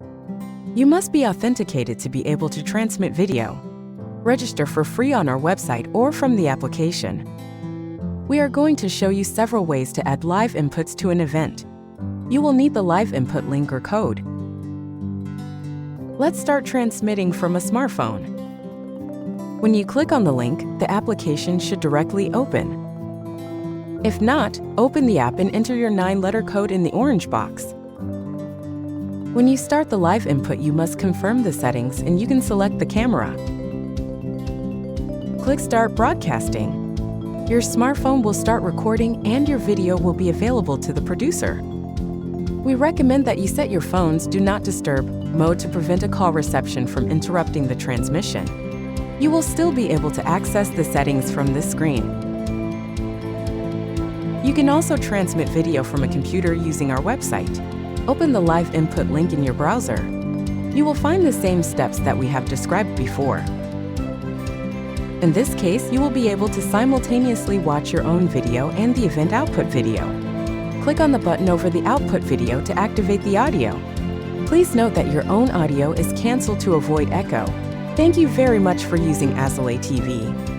You must be authenticated to be able to transmit video. Register for free on our website or from the application. We are going to show you several ways to add live inputs to an event. You will need the live input link or code. Let's start transmitting from a smartphone. When you click on the link, the application should directly open. If not, open the app and enter your 9-letter code in the orange box. When you start the live input, you must confirm the settings and you can select the camera. Click Start Broadcasting. Your smartphone will start recording and your video will be available to the producer. We recommend that you set your phone's Do Not Disturb mode to prevent a call reception from interrupting the transmission. You will still be able to access the settings from this screen. You can also transmit video from a computer using our website. Open the live input link in your browser. You will find the same steps that we have described before. In this case, you will be able to simultaneously watch your own video and the event output video. Click on the button over the output video to activate the audio. Please note that your own audio is canceled to avoid echo. Thank you very much for using Azzulei TV.